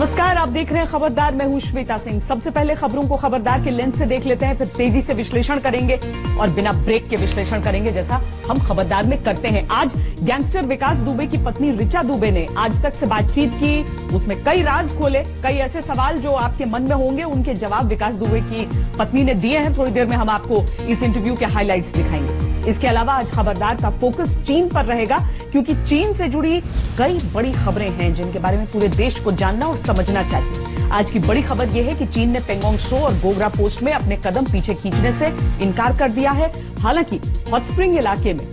नमस्कार, आप देख रहे हैं खबरदार। मैं हूं श्वेता सिंह। सबसे पहले खबरों को खबरदार के लेंस से देख लेते हैं, फिर तेजी से विश्लेषण करेंगे और बिना ब्रेक के विश्लेषण करेंगे, जैसा हम खबरदार में करते हैं। आज गैंगस्टर विकास दुबे की पत्नी ऋचा दुबे ने आज तक से बातचीत की, उसमें कई राज खोले, कई ऐसे सवाल जो आपके मन में होंगे, उनके जवाब विकास दुबे की पत्नी ने दिए हैं। थोड़ी देर में हम आपको इस इंटरव्यू के हाईलाइट्स दिखाएंगे। इसके अलावा आज खबरदार का फोकस चीन पर रहेगा, क्योंकि चीन से जुड़ी कई बड़ी खबरें हैं जिनके बारे में पूरे देश को जानना और समझना चाहिए। आज की बड़ी खबर यह है कि चीन ने पेंगोंग त्सो और गोग्रा पोस्ट में अपने कदम पीछे खींचने से इनकार कर दिया है। हालांकि हॉट स्प्रिंग इलाके में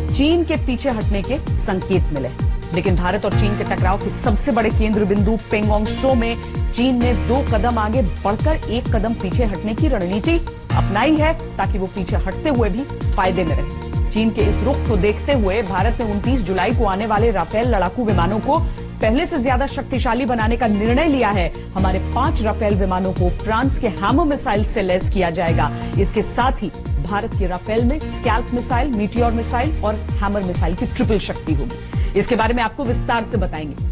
चीन के पीछे हटने के संकेत मिले, लेकिन भारत और चीन के टकराव के सबसे बड़े केंद्र बिंदु पेंगोंग त्सो में चीन ने 2 कदम आगे बढ़कर 1 कदम पीछे हटने की रणनीति अपनाई है, ताकि वो पीछे हटते हुए भी फायदे में रहे। चीन के इस रुख को देखते हुए भारत ने 29 जुलाई को आने वाले राफेल लड़ाकू विमानों को पहले से ज्यादा शक्तिशाली बनाने का निर्णय लिया है। हमारे 5 राफेल विमानों को फ्रांस के हैमर मिसाइल से लैस किया जाएगा। इसके साथ ही भारत के राफेल में स्कैल्प मिसाइल, मीटियोर मिसाइल और हैमर मिसाइल की ट्रिपल शक्ति होगी। इसके बारे में आपको विस्तार से बताएंगे।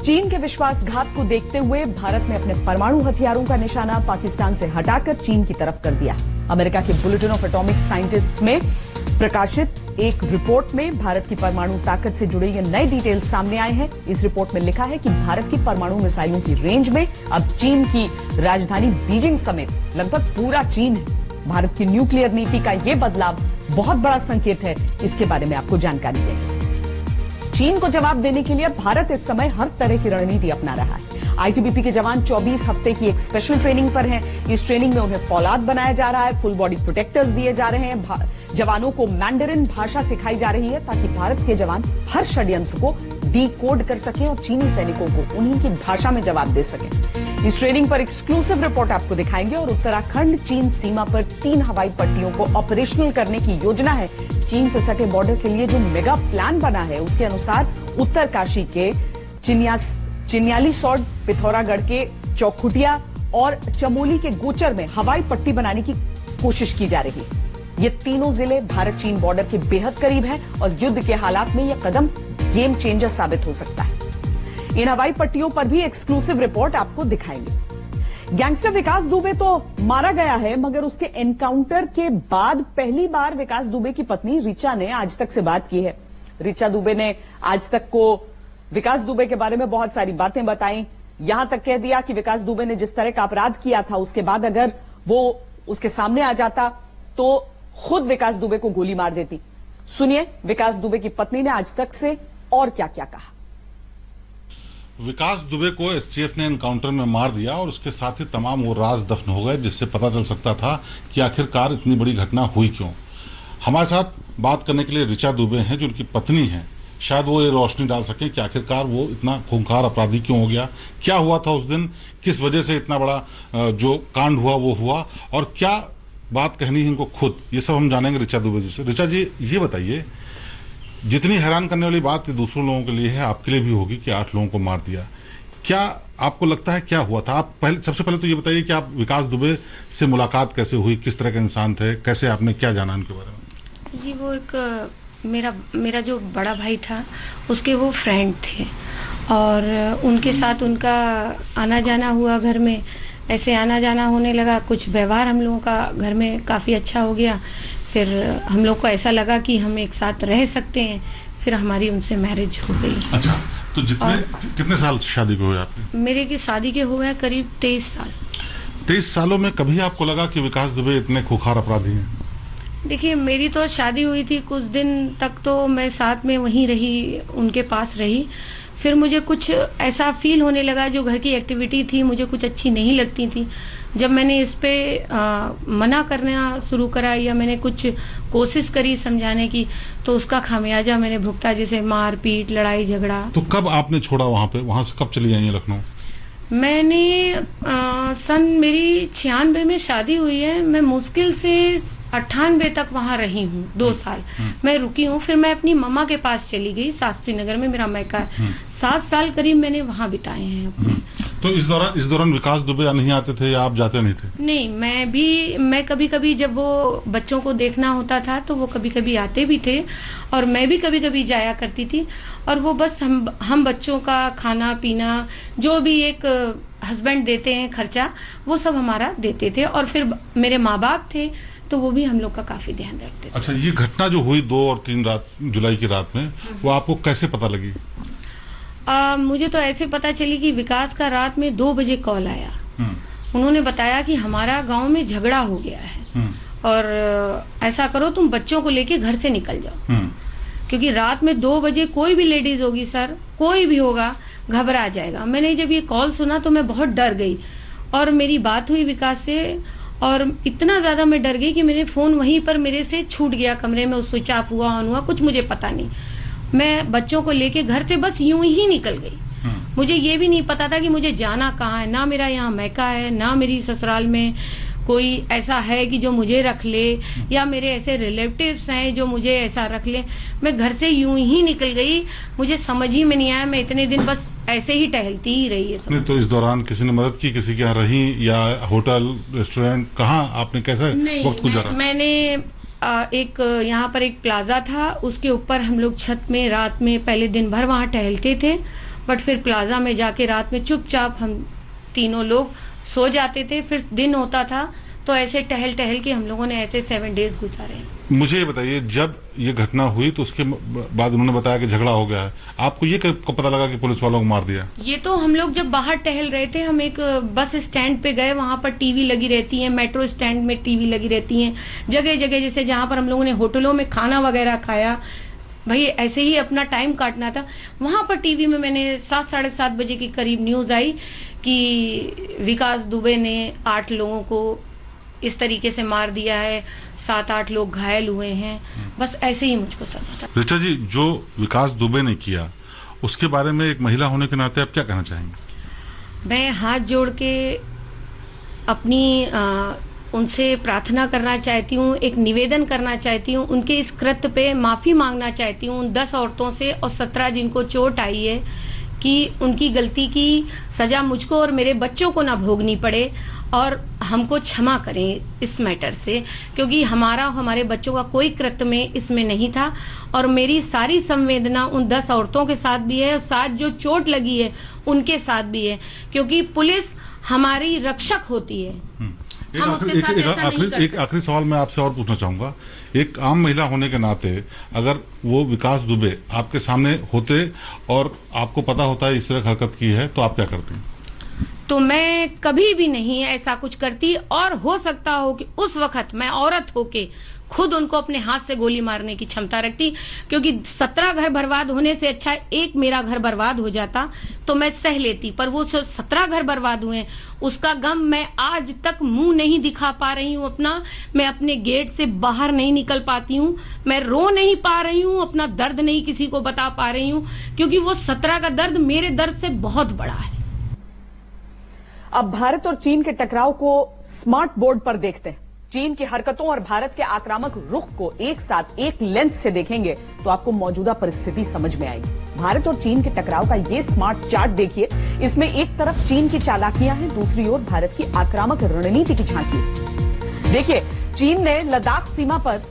चीन के विश्वासघात को देखते हुए भारत ने अपने परमाणु हथियारों का निशाना पाकिस्तान से हटाकर चीन की तरफ कर दिया। अमेरिका के बुलेटिन ऑफ एटॉमिक साइंटिस्ट्स में प्रकाशित एक रिपोर्ट में भारत की परमाणु ताकत से जुड़े ये नए डिटेल सामने आए हैं। इस रिपोर्ट में लिखा है कि भारत की परमाणु मिसाइलों की रेंज में अब चीन की राजधानी बीजिंग समेत लगभग पूरा चीन है। भारत की न्यूक्लियर नीति का यह बदलाव बहुत बड़ा संकेत है। इसके बारे में आपको जानकारी देंगे। चीन को जवाब देने के लिए भारत इस समय हर तरह की रणनीति अपना रहा है। आईटीबीपी के जवान 24 हफ्ते की एक स्पेशल ट्रेनिंग पर हैं। इस ट्रेनिंग में उन्हें फौलाद बनाया जा रहा है, फुल बॉडी प्रोटेक्टर्स दिए जा रहे हैं, जवानों को मैंडरिन भाषा सिखाई जा रही है, ताकि भारत के जवान हर षड्यंत्र को डीकोड कर सकें और चीनी सैनिकों को उन्हीं की भाषा में जवाब दे सकें। इस ट्रेनिंग पर एक्सक्लूसिव रिपोर्ट आपको दिखाएंगे। और उत्तराखंड चीन सीमा पर 3 हवाई पट्टियों को ऑपरेशनल करने की योजना है। चीन से सटे बॉर्डर के लिए जो मेगा प्लान बना है, उसके अनुसार उत्तरकाशी के चिन्यालीसौड़, पिथौरागढ़ के चौखुटिया और चमोली के गोचर में हवाई पट्टी बनाने की कोशिश की जा रही है। ये तीनों जिले भारत चीन बॉर्डर के बेहद करीब हैं और युद्ध के हालात में यह कदम गेम चेंजर साबित हो सकता है। इन हवाई पट्टियों पर भी एक्सक्लूसिव रिपोर्ट आपको दिखाएंगे। गैंगस्टर विकास दुबे तो मारा गया है, मगर उसके एनकाउंटर के बाद पहली बार विकास दुबे की पत्नी ऋचा ने आज तक से बात की है। ऋचा दुबे ने आज तक को विकास दुबे के बारे में बहुत सारी बातें बताई। यहां तक कह दिया कि विकास दुबे ने जिस तरह का अपराध किया था, उसके बाद अगर वो उसके सामने आ जाता तो खुद विकास दुबे को गोली मार देती। सुनिए विकास दुबे की पत्नी ने आज तक से और क्या क्या कहा। विकास दुबे को एसटीएफ ने एनकाउंटर में मार दिया और उसके साथ ही तमाम वो राज दफन हो गए, जिससे पता चल सकता था कि आखिरकार इतनी बड़ी घटना हुई क्यों। हमारे साथ बात करने के लिए ऋचा दुबे हैं, जो उनकी पत्नी हैं। शायद वो ये रोशनी डाल सकें कि आखिरकार वो इतना खूंखार अपराधी क्यों हो गया, क्या हुआ था उस दिन, किस वजह से इतना बड़ा जो कांड हुआ वो हुआ, और क्या बात कहनी है इनको खुद। ये सब हम जानेंगे ऋचा दुबे जी से। ऋचा जी, ये बताइए, जितनी हैरान करने वाली बात दूसरों लोगों के लिए है, आपके लिए भी होगी कि 8 लोगों को मार दिया। क्या आपको लगता है क्या हुआ था? आप सबसे पहले तो ये बताइए कि आप विकास दुबे से मुलाकात कैसे हुई, किस तरह के इंसान थे, कैसे आपने क्या जाना उनके बारे में? जी, वो एक मेरा जो बड़ा भाई था, उसके वो फ्रेंड थे और उनके साथ उनका आना जाना हुआ। घर में ऐसे आना जाना होने लगा, कुछ व्यवहार हम लोगों का घर में काफ़ी अच्छा हो गया। फिर हम लोग को ऐसा लगा कि हम एक साथ रह सकते हैं। फिर हमारी उनसे मैरिज हो गई। अच्छा, तो कितने साल शादी को हुए आपके? मेरे की शादी के हो गए करीब 23 साल। 23 सालों में कभी आपको लगा कि विकास दुबे इतने खूंखार अपराधी हैं? देखिए, मेरी तो शादी हुई थी, कुछ दिन तक तो मैं साथ में वहीं रही, उनके पास रही। फिर मुझे कुछ ऐसा फील होने लगा, जो घर की एक्टिविटी थी मुझे कुछ अच्छी नहीं लगती थी। जब मैंने इस पे मना करना शुरू करा या मैंने कुछ कोशिश करी समझाने की, तो उसका खामियाजा मैंने भुगता, जैसे मार पीट, लड़ाई झगड़ा। तो कब आपने छोड़ा वहां से कब चली आई लखनऊ? मैंने सन मेरी 96 में शादी हुई है। मैं मुश्किल से 98 तक वहाँ रही हूँ, 2 साल मैं रुकी हूँ। फिर मैं अपनी मम्मा के पास चली गई, शास्त्री नगर में मेरा मैका है। 7 साल करीब मैंने वहाँ बिताए हैं अपने। तो इस दौरान विकास दुबे नहीं आते थे या आप जाते नहीं थे? नहीं, मैं कभी कभी जब वो बच्चों को देखना होता था तो वो कभी कभी आते भी थे और मैं भी कभी कभी जाया करती थी। और वो बस हम बच्चों का खाना पीना जो भी एक हस्बैंड देते हैं खर्चा, वो सब हमारा देते थे। और फिर मेरे माँ बाप थे तो वो भी हम लोग का काफी ध्यान रखते थे। अच्छा, ये घटना जो हुई 2 और 3 जुलाई की रात में, वो आपको कैसे पता लगी? मुझे तो ऐसे पता चली कि विकास का रात में 2 बजे कॉल आया। उन्होंने बताया कि हमारा गांव में झगड़ा हो गया है और ऐसा करो तुम बच्चों को लेके घर से निकल जाओ, क्योंकि रात में 2 बजे कोई भी लेडीज होगी सर, कोई भी होगा, घबरा जाएगा। मैंने जब ये कॉल सुना तो मैं बहुत डर गई और मेरी बात हुई विकास से और इतना ज्यादा मैं डर गई कि मेरे फोन वहीं पर मेरे से छूट गया, कमरे में स्विच ऑफ हुआ ऑन हुआ, कुछ मुझे पता नहीं। मैं बच्चों को लेके घर से बस यूं ही निकल गई। मुझे ये भी नहीं पता था कि मुझे जाना कहाँ है, ना मेरा यहाँ मैका है, ना मेरी ससुराल में कोई ऐसा है कि जो मुझे रख ले या मेरे ऐसे रिलेटिव्स हैं जो मुझे ऐसा रख ले। मैं घर से यूं ही निकल गई, मुझे समझ ही में नहीं आया। मैं इतने दिन बस ऐसे ही टहलती ही रही है। नहीं, तो इस दौरान किसी ने मदद की, किसी के यहाँ रही या होटल रेस्टोरेंट, कहाँ आपने कैसे वक्त गुजारा? मैंने एक यहाँ पर एक प्लाजा था, उसके ऊपर हम लोग छत में रात में पहले दिन भर वहाँ टहलते थे, बट फिर प्लाजा में जाके रात में चुपचाप हम तीनों लोग सो जाते थे। फिर दिन होता था तो ऐसे टहल टहल के हम लोगों ने ऐसे 7 डेज गुजारे। मुझे ये बताइए, जब ये घटना हुई तो उसके बाद उन्होंने बताया कि झगड़ा हो गया है, आपको ये कब पता लगा कि पुलिस वालों को मार दिया? ये तो हम लोग जब बाहर टहल रहे थे, हम एक बस स्टैंड पे गए, वहां पर टीवी लगी रहती है, मेट्रो स्टैंड में टीवी लगी रहती है, जगह जगह जैसे जहां पर हम लोगों ने होटलों में खाना वगैरह खाया, भाई ऐसे ही अपना टाइम काटना था। वहां पर टीवी में मैंने 7 साढ़े 7 बजे के करीब न्यूज आई कि विकास दुबे ने 8 लोगों को इस तरीके से मार दिया है, 7-8 लोग घायल हुए हैं। बस ऐसे ही मुझको सब पता। ऋचा जी, जो विकास दुबे ने किया उसके बारे में एक महिला होने के नाते आप क्या कहना चाहेंगे? मैं हाथ जोड़ के अपनी उनसे प्रार्थना करना चाहती हूँ, एक निवेदन करना चाहती हूँ, उनके इस कृत्य पे माफी मांगना चाहती हूँ उन 10 औरतों से और 17 जिनको चोट आई है, कि उनकी गलती की सजा मुझको और मेरे बच्चों को ना भोगनी पड़े और हमको क्षमा करें इस मैटर से, क्योंकि हमारे बच्चों का कोई कृत्य में इसमें नहीं था। और मेरी सारी संवेदना उन 10 औरतों के साथ भी है और साथ जो चोट लगी है उनके साथ भी है, क्योंकि पुलिस हमारी रक्षक होती है। एक आखिरी सवाल मैं आपसे और पूछना चाहूंगा, एक आम महिला होने के नाते अगर वो विकास दुबे आपके सामने होते और आपको पता होता है इस तरह हरकत की है, तो आप क्या करती? तो मैं कभी भी नहीं ऐसा कुछ करती, और हो सकता हो कि उस वक्त मैं औरत होके खुद उनको अपने हाथ से गोली मारने की क्षमता रखती, क्योंकि 17 घर बर्बाद होने से अच्छा एक मेरा घर बर्बाद हो जाता तो मैं सह लेती। पर वो 17 घर बर्बाद हुए, उसका गम मैं आज तक मुंह नहीं दिखा पा रही हूँ अपना। मैं अपने गेट से बाहर नहीं निकल पाती हूँ, मैं रो नहीं पा रही हूँ, अपना दर्द नहीं किसी को बता पा रही हूँ, क्योंकि वो 17 का दर्द मेरे दर्द से बहुत बड़ा है। अब भारत और चीन के टकराव को स्मार्ट बोर्ड पर देखते हैं। चीन की हरकतों और भारत के आक्रामक रुख को एक साथ एक लेंस से देखेंगे तो आपको मौजूदा परिस्थिति समझ में आएगी। भारत और चीन के टकराव का ये स्मार्ट चार्ट देखिए। इसमें एक तरफ चीन की चालाकियां हैं, दूसरी ओर भारत की आक्रामक रणनीति की झांकी है। देखिए, चीन ने लद्दाख सीमा पर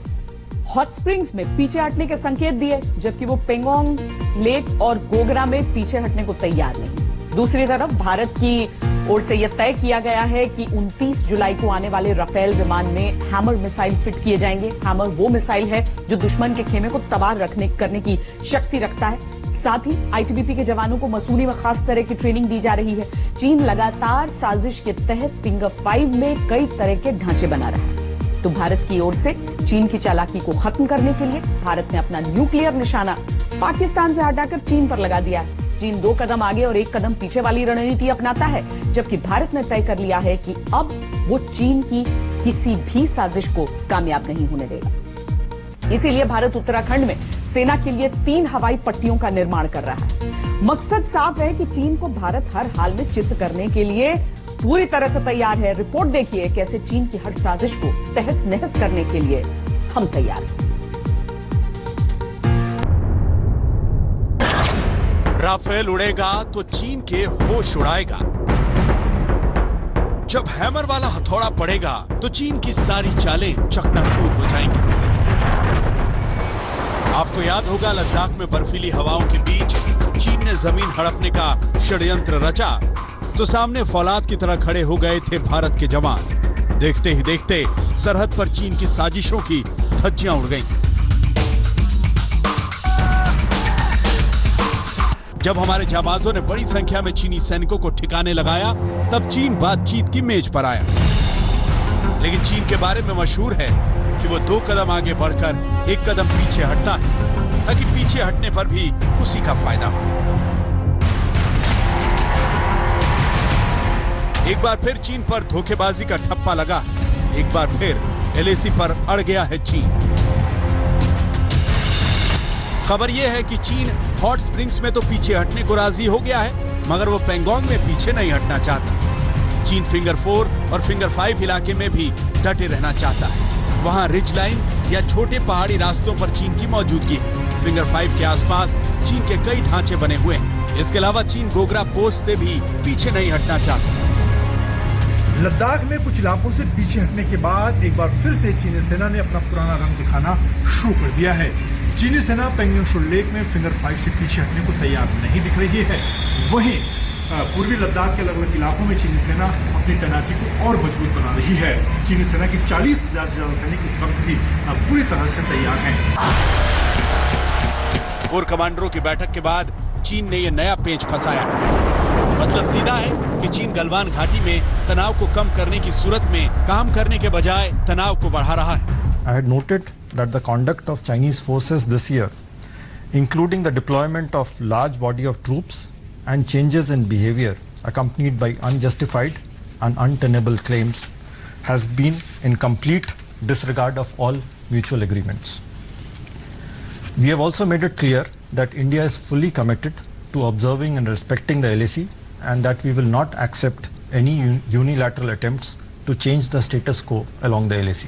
हॉट स्प्रिंग्स में पीछे हटने के संकेत दिए, जबकि वो पेंगोंग लेक और गोगरा में पीछे हटने को तैयार नहीं। दूसरी तरफ भारत की ओर से यह तय किया गया है कि 29 जुलाई को आने वाले राफेल विमान में हैमर मिसाइल फिट किए जाएंगे। हैमर वो मिसाइल है जो दुश्मन के खेमे को तबाह करने की शक्ति रखता है। साथ ही आईटीबीपी के जवानों को मसूरी में खास तरह की ट्रेनिंग दी जा रही है। चीन लगातार साजिश के तहत फिंगर 5 में कई तरह के ढांचे बना रहा है। तो भारत की ओर से चीन की चालाकी को खत्म करने के लिए भारत ने अपना न्यूक्लियर निशाना पाकिस्तान से हटाकर चीन पर लगा दिया है। चीन 2 कदम आगे और 1 कदम पीछे वाली रणनीति अपनाता है, जबकि भारत ने तय कर लिया है कि अब वो चीन की किसी भी साजिश को कामयाब नहीं होने देगा। इसीलिए भारत उत्तराखंड में सेना के लिए 3 हवाई पट्टियों का निर्माण कर रहा है। मकसद साफ है कि चीन को भारत हर हाल में चित्त करने के लिए पूरी तरह से तैयार है। रिपोर्ट देखिए कैसे चीन की हर साजिश को तहस नहस करने के लिए हम तैयार हैं। राफेल उड़ेगा तो चीन के होश उड़ाएगा। जब हैमर वाला हथौड़ा पड़ेगा तो चीन की सारी चालें चकनाचूर हो जाएंगी। आपको याद होगा, लद्दाख में बर्फीली हवाओं के बीच चीन ने जमीन हड़पने का षड्यंत्र रचा तो सामने फौलाद की तरह खड़े हो गए थे भारत के जवान। देखते ही देखते सरहद पर चीन की साजिशों की धज्जियां उड़ गईं। जब हमारे जाबाजों ने बड़ी संख्या में चीनी सैनिकों को ठिकाने लगाया, तब चीन बातचीत की मेज पर आया। लेकिन चीन के बारे में मशहूर है कि वो 2 कदम आगे बढ़कर 1 कदम पीछे हटता है, ताकि पीछे हटने पर भी उसी का फायदा हो। एक बार फिर चीन पर धोखेबाजी का ठप्पा लगा, एक बार फिर एलएसी पर अड़ गया है चीन। खबर यह है कि चीन हॉट स्प्रिंग्स में तो पीछे हटने को राजी हो गया है, मगर वो पेंगोंग में पीछे नहीं हटना चाहता। चीन फिंगर 4 और फिंगर 5 इलाके में भी डटे रहना चाहता है। वहां रिज लाइन या छोटे पहाड़ी रास्तों पर चीन की मौजूदगी है। फिंगर 5 के आसपास चीन के कई ढांचे बने हुए हैं। इसके अलावा चीन गोगरा पोस्ट से भी पीछे नहीं हटना चाहता। लद्दाख में कुछ इलाकों से पीछे हटने के बाद एक बार फिर से चीनी सेना ने अपना पुराना रंग दिखाना शुरू कर दिया है। चीनी सेना पेंगोंग त्सो लेक में फिंगर 5 से पीछे हटने को तैयार नहीं दिख रही है। वहीं पूर्वी लद्दाख के अलग अलग इलाकों में चीनी सेना अपनी तैनाती को और मजबूत बना रही है। चीनी सेना की 40,000 से ज्यादा सैनिक इस वक्त भी पूरी तरह से तैयार हैं। कोर कमांडरों की बैठक के बाद चीन ने यह नया पेंच फंसाया। मतलब सीधा है कि चीन गलवान घाटी में तनाव को कम करने की सूरत में काम करने के बजाय तनाव को बढ़ा रहा है। I had noted that the conduct of Chinese forces this year, including the deployment of large body of troops and changes in behavior accompanied by unjustified and untenable claims, has been in complete disregard of all mutual agreements. We have also made it clear that India is fully committed to observing and respecting the LAC and that we will not accept any unilateral attempts to change the status quo along the LAC.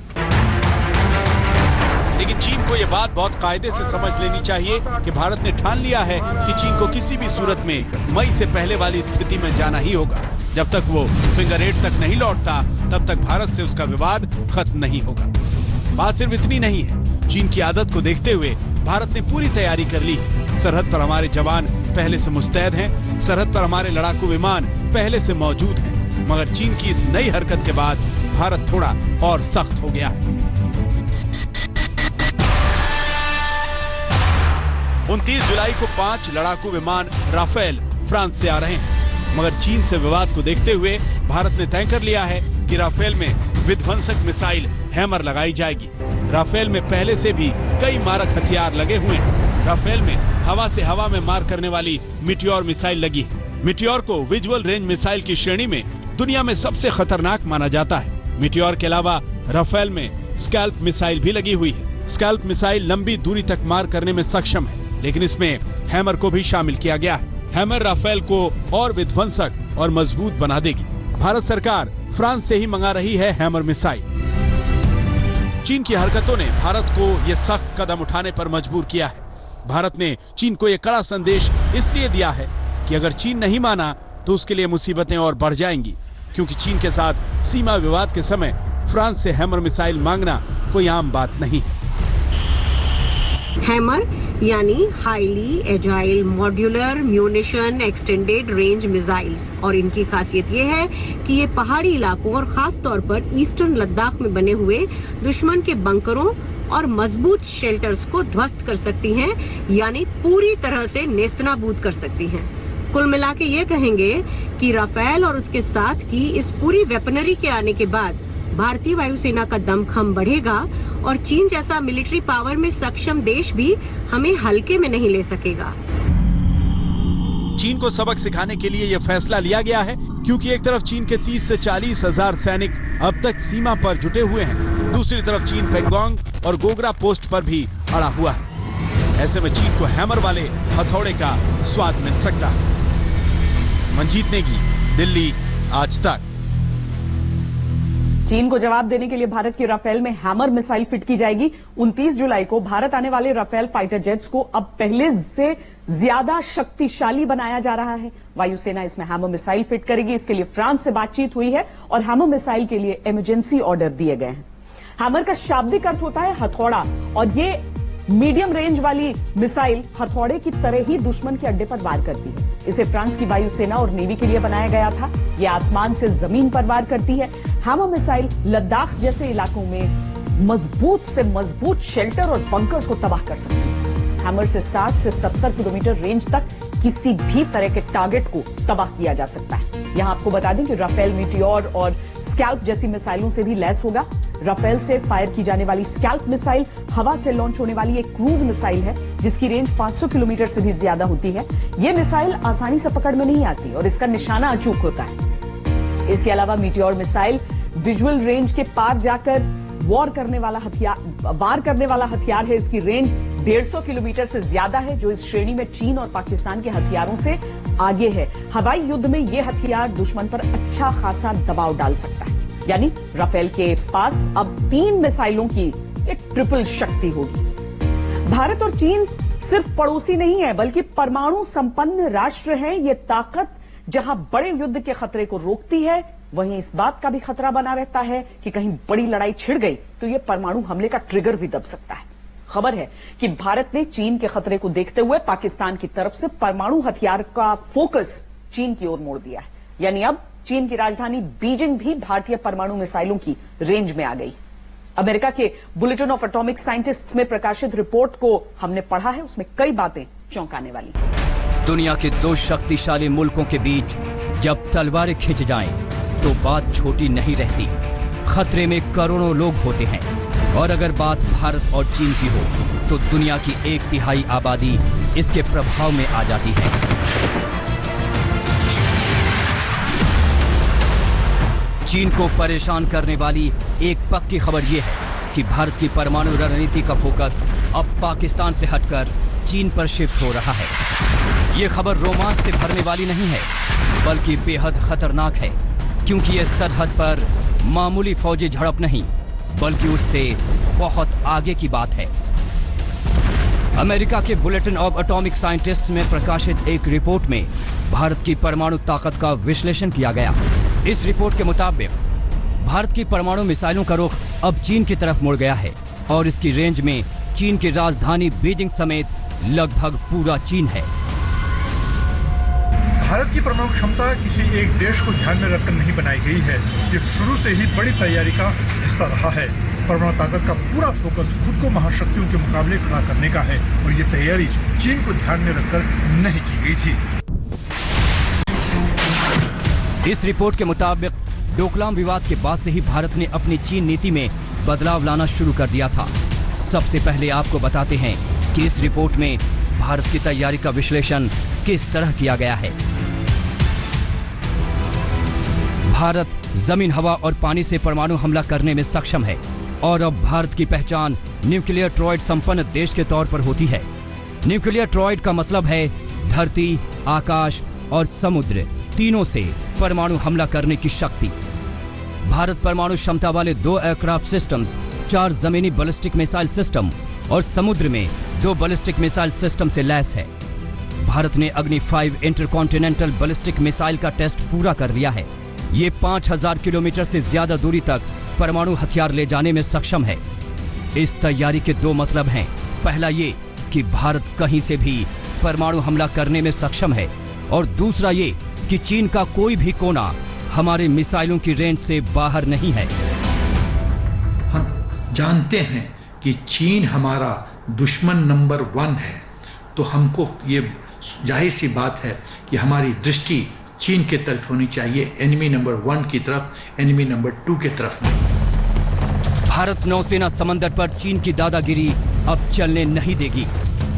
लेकिन चीन को यह बात बहुत कायदे से समझ लेनी चाहिए कि भारत ने ठान लिया है कि चीन को किसी भी सूरत में मई से पहले वाली स्थिति में जाना ही होगा। जब तक वो फिंगर 8 तक नहीं लौटता, तब तक भारत से उसका विवाद खत्म नहीं होगा। बात सिर्फ इतनी नहीं है, चीन की आदत को देखते हुए भारत ने पूरी तैयारी कर ली। सरहद पर हमारे जवान पहले से मुस्तैद हैं, सरहद पर हमारे लड़ाकू विमान पहले से मौजूद हैं, मगर चीन की इस नई हरकत के बाद भारत थोड़ा और सख्त हो गया है। 29 जुलाई को 5 लड़ाकू विमान राफेल फ्रांस से आ रहे हैं, मगर चीन से विवाद को देखते हुए भारत ने तय कर लिया है कि राफेल में विध्वंसक मिसाइल हैमर लगाई जाएगी। राफेल में पहले से भी कई मारक हथियार लगे हुए हैं। राफेल में हवा से हवा में मार करने वाली मिटियोर मिसाइल लगी है। मिटियोर को विजुअल रेंज मिसाइल की श्रेणी में दुनिया में सबसे खतरनाक माना जाता है। मिटियोर के अलावा राफेल में स्कैल्प मिसाइल भी लगी हुई है। स्कैल्प मिसाइल लंबी दूरी तक मार करने में सक्षम है, लेकिन इसमें हैमर को भी शामिल किया गया है। हैमर राफेल को और विध्वंसक और मजबूत बना देगी। भारत सरकार फ्रांस से ही मंगा रही है हैमर मिसाइल। चीन की हरकतों ने भारत को यह सख्त कदम उठाने पर मजबूर किया है। भारत ने चीन को यह कड़ा संदेश इसलिए दिया है कि अगर चीन नहीं माना तो उसके लिए मुसीबतें और बढ़ जाएंगी, क्योंकि चीन के साथ सीमा विवाद के समय फ्रांस से हैमर मिसाइल मांगना कोई आम बात नहीं है। हैमर यानी highly agile modular munition extended range missiles, और इनकी खासियत ये है कि ये पहाड़ी इलाकों और खास तौर पर ईस्टर्न लद्दाख में बने हुए दुश्मन के बंकरों और मजबूत शेल्टर्स को ध्वस्त कर सकती हैं, यानी पूरी तरह से नेस्तनाबूद कर सकती हैं। कुल मिला के ये कहेंगे कि राफेल और उसके साथ की इस पूरी वेपनरी के आने के बाद भारतीय वायुसेना का दमखम बढ़ेगा और चीन जैसा मिलिट्री पावर में सक्षम देश भी हमें हल्के में नहीं ले सकेगा। चीन को सबक सिखाने के लिए यह फैसला लिया गया है, क्योंकि एक तरफ चीन के 30 से 40 हजार सैनिक अब तक सीमा पर जुटे हुए हैं, दूसरी तरफ चीन पेंगोंग और गोगरा पोस्ट पर भी अड़ा हुआ है। ऐसे में चीन को हैमर वाले हथौड़े का स्वाद मिल सकता है। मंजीत नेगी, दिल्ली, आज तक। चीन को जवाब देने के लिए भारत की राफेल में हैमर मिसाइल फिट की जाएगी। 29 जुलाई को भारत आने वाले राफेल फाइटर जेट्स को अब पहले से ज्यादा शक्तिशाली बनाया जा रहा है। वायुसेना इसमें हैमर मिसाइल फिट करेगी। इसके लिए फ्रांस से बातचीत हुई है और हैमर मिसाइल के लिए इमरजेंसी ऑर्डर दिए गए हैं। हैमर का शाब्दिक अर्थ होता है हथौड़ा और ये मीडियम रेंज वाली मिसाइल हथौड़े की तरह ही दुश्मन के अड्डे पर वार करती है। इसे फ्रांस की वायुसेना और नेवी के लिए बनाया गया था। यह आसमान से जमीन पर वार करती है। हैमर मिसाइल लद्दाख जैसे इलाकों में मजबूत से मजबूत शेल्टर और बंकर्स को तबाह कर सकती है। हैमर से 60 से 70 किलोमीटर रेंज तक किसी भी तरह के टारगेट को तबाह किया जा सकता है। यहां आपको बता दें कि राफेल मीटियोर और स्कैल्प जैसी मिसाइलों से भी लैस होगा। राफेल से फायर की जाने वाली स्कैल्प मिसाइल हवा से लॉन्च होने वाली एक क्रूज मिसाइल है जिसकी रेंज 500 किलोमीटर से भी ज्यादा होती है। यह मिसाइल आसानी से पकड़ में नहीं आती और इसका निशाना अचूक होता है। इसके अलावा मीटियोर मिसाइल विजुअल रेंज के पार जाकर वार करने वाला हथियार है। इसकी रेंज 150 किलोमीटर से ज्यादा है जो इस श्रेणी में चीन और पाकिस्तान के हथियारों से आगे है। हवाई युद्ध में यह हथियार दुश्मन पर अच्छा खासा दबाव डाल सकता है। यानी राफेल के पास अब 3 मिसाइलों की एक ट्रिपल शक्ति होगी। भारत और चीन सिर्फ पड़ोसी नहीं है बल्कि परमाणु संपन्न राष्ट्र हैं। ये ताकत जहां बड़े युद्ध के खतरे को रोकती है वहीं इस बात का भी खतरा बना रहता है कि कहीं बड़ी लड़ाई छिड़ गई तो यह परमाणु हमले का ट्रिगर भी दब सकता है। खबर है कि भारत ने चीन के खतरे को देखते हुए पाकिस्तान की तरफ से परमाणु हथियार का फोकस चीन की ओर मोड़ दिया है। यानी अब चीन की राजधानी बीजिंग भी भारतीय परमाणु मिसाइलों की रेंज में आ गई। अमेरिका के बुलेटिन ऑफ एटॉमिक साइंटिस्ट्स में प्रकाशित रिपोर्ट को हमने पढ़ा है। उसमें कई बातें चौंकाने वाली। दुनिया के 2 शक्तिशाली मुल्कों के बीच जब तलवारें खिंच जाएं, तो बात छोटी नहीं रहती। खतरे में करोड़ों लोग होते हैं और अगर बात भारत और चीन की हो तो दुनिया की 1/3 आबादी इसके प्रभाव में आ जाती है। चीन को परेशान करने वाली एक पक्की खबर यह है कि भारत की परमाणु रणनीति का फोकस अब पाकिस्तान से हटकर चीन पर शिफ्ट हो रहा है। ये खबर रोमांच से भरने वाली नहीं है बल्कि बेहद खतरनाक है, क्योंकि ये सरहद पर मामूली फौजी झड़प नहीं बल्कि उससे बहुत आगे की बात है। अमेरिका के बुलेटिन ऑफ एटॉमिक साइंटिस्ट्स में प्रकाशित एक रिपोर्ट में भारत की परमाणु ताकत का विश्लेषण किया गया। इस रिपोर्ट के मुताबिक भारत की परमाणु मिसाइलों का रुख अब चीन की तरफ मुड़ गया है और इसकी रेंज में चीन की राजधानी बीजिंग समेत लगभग पूरा चीन है। भारत की परमाणु क्षमता किसी एक देश को ध्यान में रखकर नहीं बनाई गई है। ये शुरू से ही बड़ी तैयारी का हिस्सा रहा है। परमाणु ताकत का पूरा फोकस खुद को महाशक्तियों के मुकाबले खड़ा करने का है और ये तैयारी चीन को ध्यान में रखकर नहीं की गई थी। इस रिपोर्ट के मुताबिक डोकलाम विवाद के बाद से ही भारत ने अपनी चीन नीति में बदलाव लाना शुरू कर दिया था। सबसे पहले आपको बताते हैं कि इस रिपोर्ट में भारत की तैयारी का विश्लेषण किस तरह किया गया है। भारत जमीन, हवा और पानी से परमाणु हमला करने में सक्षम है और अब भारत की पहचान न्यूक्लियर ट्रॉयड संपन्न देश के तौर पर होती है। न्यूक्लियर ट्रॉयड का मतलब है धरती, आकाश और समुद्र तीनों से परमाणु हमला करने की शक्ति। भारत परमाणु क्षमता वाले 2 एयरक्राफ्ट सिस्टम्स, 4 जमीनी बैलिस्टिक मिसाइल सिस्टम और समुद्र में 2 बैलिस्टिक मिसाइल सिस्टम से लैस है। भारत ने अग्नि 5 इंटरकॉन्टिनेंटल बैलिस्टिक मिसाइल का टेस्ट पूरा कर लिया है। ये 5000 किलोमीटर से ज्यादा दूरी तक परमाणु हथियार ले जाने में सक्षम है। इस तैयारी के 2 मतलब हैं। पहला ये कि भारत कहीं से भी परमाणु हमला करने में सक्षम है और दूसरा ये कि चीन का कोई भी कोना हमारे मिसाइलों की रेंज से बाहर नहीं है। हम जानते हैं कि चीन हमारा दुश्मन नंबर 1 है, तो हमको ये जाहिर सी बात है कि हमारी दृष्टि चीन के तरफ होनी चाहिए, एनिमी नंबर 1 की तरफ, एनिमी नंबर 2 की तरफ नहीं। भारत नौसेना समंदर पर चीन की दादागिरी अब चलने नहीं देगी।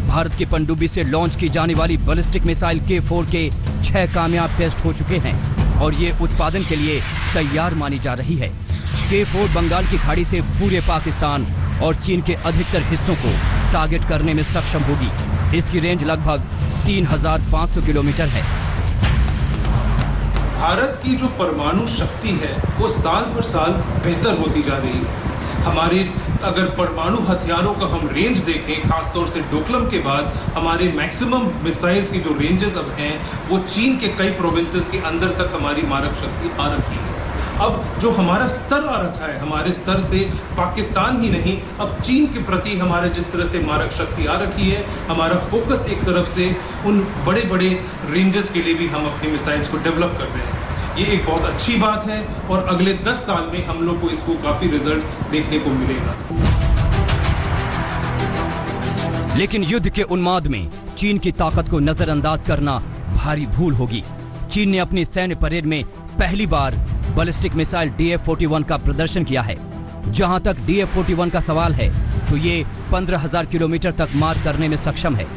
भारत की पनडुब्बी से लॉन्च की जाने वाली बैलिस्टिक मिसाइल K4 के 6 कामयाब टेस्ट हो चुके हैं और ये उत्पादन के लिए तैयार मानी जा रही है। K4 बंगाल की खाड़ी से पूरे पाकिस्तान और चीन के अधिकतर हिस्सों को टारगेट करने में सक्षम होगी। इसकी रेंज लगभग 3500 किलोमीटर है। भारत की जो परमाणु शक्ति है वो साल पर साल बेहतर होती जा रही है। हमारे अगर परमाणु हथियारों का हम रेंज देखें, खासतौर से डोकलम के बाद हमारे मैक्सिमम मिसाइल्स की जो रेंजेस अब हैं वो चीन के कई प्रोविंसेस के अंदर तक हमारी मारक शक्ति आ रखी है। अब जो हमारा स्तर आ रखा है, हमारे स्तर से पाकिस्तान ही नहीं, अब चीन के प्रति हमारे जिस तरह से मारक शक्ति आ रखी है, हमारा फोकस एक तरफ से उन बड़े बड़े रेंजेस के लिए भी हम अपनी मिसाइल्स को डेवलप कर रहे हैं। ये एक बहुत अच्छी बात है और अगले 10 साल में हम लोग को इसको काफी रिजल्ट्स देखने को मिलेगा। लेकिन युद्ध के उन्माद में चीन की ताकत को नजरअंदाज करना भारी भूल होगी। चीन ने अपनी सैन्य परेड में पहली बार बैलिस्टिक मिसाइल DF-41 का प्रदर्शन किया है। जहां तक DF-41 का सवाल है तो ये 15,000 किलोमीटर तक मार करने में सक्षम है।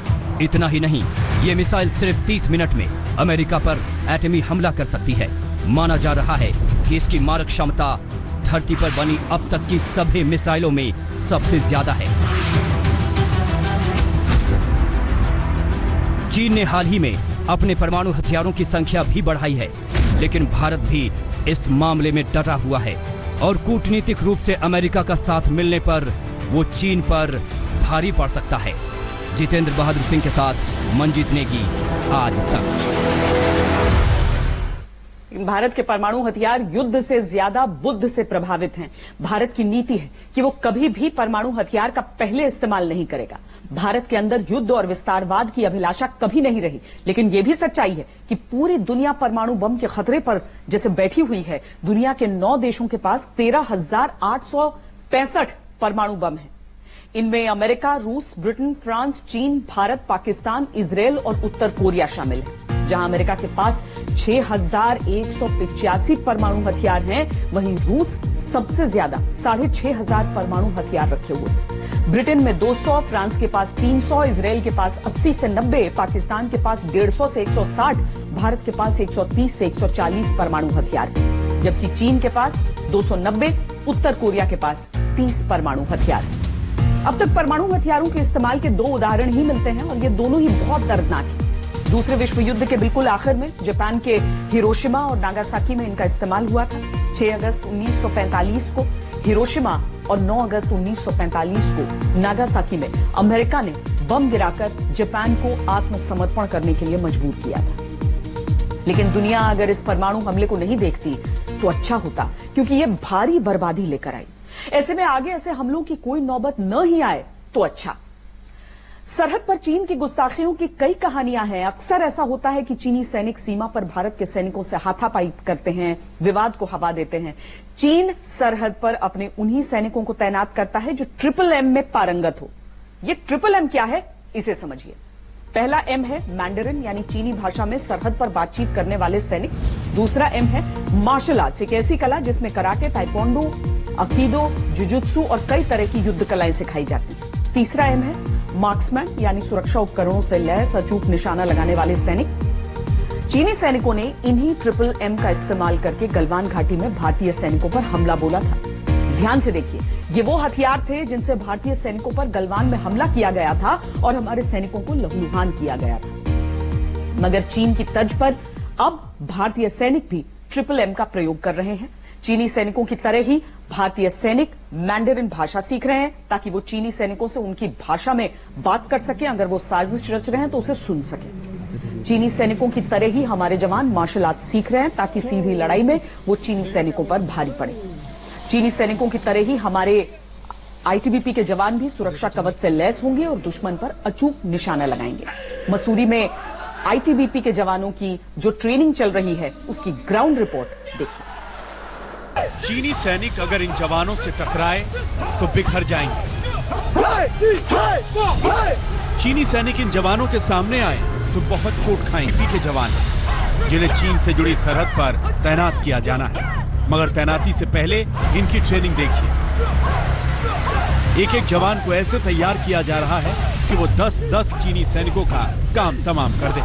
इतना ही नहीं, ये मिसाइल सिर्फ 30 मिनट में अमेरिका पर एटमी हमला कर सकती है। माना जा रहा है कि इसकी मारक क्षमता धरती पर बनी अब तक की सभी मिसाइलों में सबसे ज्यादा है। चीन ने हाल ही में अपने परमाणु हथियारों की संख्या भी बढ़ाई है, लेकिन भारत भी इस मामले में डटा हुआ है और कूटनीतिक रूप से अमेरिका का साथ मिलने पर वो चीन पर भारी पड़ सकता है। जितेंद्र बहादुर सिंह के साथ मंजीत नेगी, आज तक। भारत के परमाणु हथियार युद्ध से ज्यादा बुद्ध से प्रभावित हैं। भारत की नीति है कि वो कभी भी परमाणु हथियार का पहले इस्तेमाल नहीं करेगा। भारत के अंदर युद्ध और विस्तारवाद की अभिलाषा कभी नहीं रही, लेकिन ये भी सच्चाई है कि पूरी दुनिया परमाणु बम के खतरे पर जैसे बैठी हुई है। दुनिया के 9 देशों के पास 13,865 परमाणु बम है। इनमें अमेरिका, रूस, ब्रिटेन, फ्रांस, चीन, भारत, पाकिस्तान, इजराइल और उत्तर कोरिया शामिल है। जहां अमेरिका के पास 6,185 परमाणु हथियार हैं, वहीं रूस सबसे ज्यादा 6,500 परमाणु हथियार रखे हुए हैं। ब्रिटेन में 200, फ्रांस के पास 300, इजराइल के पास 80 से 90, पाकिस्तान के पास 150 से 160, भारत के पास 130 से 140 परमाणु हथियार हैं, जबकि चीन के पास 290, उत्तर कोरिया के पास 30 परमाणु हथियार हैं। अब तक परमाणु हथियारों के इस्तेमाल के 2 उदाहरण ही मिलते हैं और ये दोनों ही बहुत दर्दनाक हैं। दूसरे विश्व युद्ध के बिल्कुल आखिर में जापान के हिरोशिमा और नागासाकी में इनका इस्तेमाल हुआ था। 6 अगस्त 1945 को हिरोशिमा और 9 अगस्त 1945 को नागासाकी में अमेरिका ने बम गिराकर जापान को आत्मसमर्पण करने के लिए मजबूर किया था। लेकिन दुनिया अगर इस परमाणु हमले को नहीं देखती तो अच्छा होता, क्योंकि ये भारी बर्बादी लेकर आई। ऐसे में आगे ऐसे हमलों की कोई नौबत न ही आए तो अच्छा। सरहद पर चीन की गुस्ताखियों की कई कहानियां हैं। अक्सर ऐसा होता है कि चीनी सैनिक सीमा पर भारत के सैनिकों से हाथापाई करते हैं, विवाद को हवा देते हैं। चीन सरहद पर अपने उन्हीं सैनिकों को तैनात करता है जो MMM में पारंगत हो। ये MMM क्या है, इसे समझिए। पहला M है मैंडरिन, यानी चीनी भाषा में सरहद पर बातचीत करने वाले सैनिक। दूसरा M है मार्शल आर्ट्स, एक ऐसी कला जिसमें कराटे, ताइक्वांडो, अकीदो, जुजुत्सु और कई तरह की युद्ध कलाएं सिखाई जाती हैं। तीसरा M है मार्क्समैन, यानी सुरक्षा उपकरणों से लैस अचूक निशाना लगाने वाले सैनिक। चीनी सैनिकों ने इन्हीं MMM का इस्तेमाल करके गलवान घाटी में भारतीय सैनिकों पर हमला बोला था। ध्यान से देखिए, ये वो हथियार थे जिनसे भारतीय सैनिकों पर गलवान में हमला किया गया था और हमारे सैनिकों को लहूलुहान किया गया था। मगर चीन की तर्ज पर अब भारतीय सैनिक भी MMM का प्रयोग कर रहे हैं। चीनी सैनिकों की तरह ही भारतीय सैनिक मैंडरिन भाषा सीख रहे हैं ताकि वो चीनी सैनिकों से उनकी भाषा में बात कर सकें। अगर वो साजिश रच रहे हैं तो उसे सुन सकें। चीनी सैनिकों की तरह ही हमारे जवान मार्शल आर्ट सीख रहे हैं ताकि सीधी लड़ाई में वो चीनी सैनिकों पर भारी पड़े। चीनी सैनिकों की तरह ही हमारे ITBP के जवान भी सुरक्षा कवच से लैस होंगे और दुश्मन पर अचूक निशाना लगाएंगे। मसूरी में ITBP के जवानों की जो ट्रेनिंग चल रही है उसकी ग्राउंड रिपोर्ट देखिए। चीनी सैनिक अगर इन जवानों से टकराए तो बिखर जाएंगे। चीनी सैनिक इन जवानों के सामने आए तो बहुत चोट खाएंगे। ITBP के जवान जिन्हें चीन से जुड़ी सरहद पर तैनात किया जाना है, मगर तैनाती से पहले इनकी ट्रेनिंग देखिए। एक एक जवान को ऐसे तैयार किया जा रहा है कि वो 10-10 चीनी सैनिकों का काम तमाम कर दे।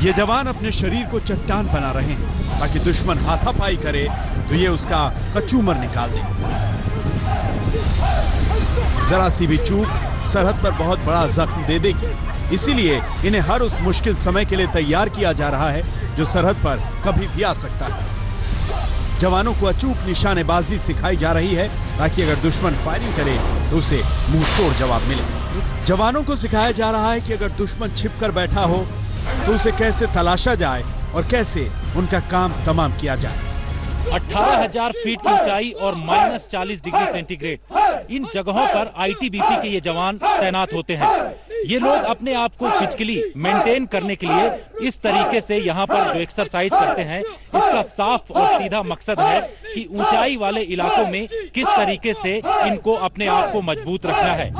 ये जवान अपने शरीर को चट्टान बना रहे हैं ताकि दुश्मन हाथापाई करे तो ये उसका कचूमर निकाल दे। जरा सी भी चूक सरहद पर बहुत बड़ा जख्म दे देगी, इसीलिए इन्हें हर उस मुश्किल समय के लिए तैयार किया जा रहा है जो सरहद पर कभी भी आ सकता है। जवानों को अचूक निशानेबाजी सिखाई जा रही है ताकि अगर दुश्मन फायरिंग करे तो उसे मुंह तोड़ जवाब मिले। जवानों को सिखाया जा रहा है कि अगर दुश्मन छिपकर बैठा हो तो उसे कैसे तलाशा जाए और कैसे उनका काम तमाम किया जाए। 18,000 फीट की ऊंचाई और -40 डिग्री सेंटीग्रेड इन जगहों पर आईटीबीपी के ये जवान तैनात होते हैं। ये लोग अपने आप को फिजिकली मेंटेन करने के लिए इस तरीके से यहाँ पर जो एक्सरसाइज करते हैं, इसका साफ और सीधा मकसद है कि ऊंचाई वाले इलाकों में किस तरीके से इनको अपने आप को मजबूत रखना है।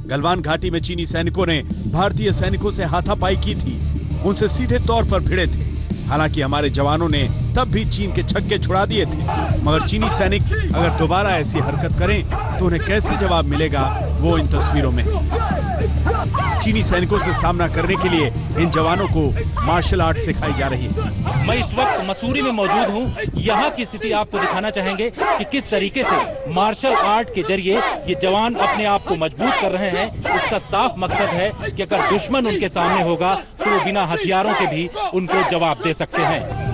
गलवान घाटी में चीनी सैनिकों ने भारतीय सैनिकों से हाथापाई की थी, उनसे सीधे तौर पर भिड़े थे। हालांकि हमारे जवानों ने तब भी चीन के छक्के छुड़ा दिए थे, मगर चीनी सैनिक अगर दोबारा ऐसी हरकत करें तो उन्हें कैसे जवाब मिलेगा वो इन तस्वीरों में है। चीनी सैनिकों से सामना करने के लिए इन जवानों को मार्शल आर्ट सिखाई जा रही है। मैं इस वक्त मसूरी में मौजूद हूँ। यहाँ की स्थिति आपको दिखाना चाहेंगे कि किस तरीके से मार्शल आर्ट के जरिए ये जवान अपने आप को मजबूत कर रहे हैं। इसका साफ मकसद है कि अगर दुश्मन उनके सामने होगा तो वो बिना हथियारों के भी उनको जवाब दे सकते हैं।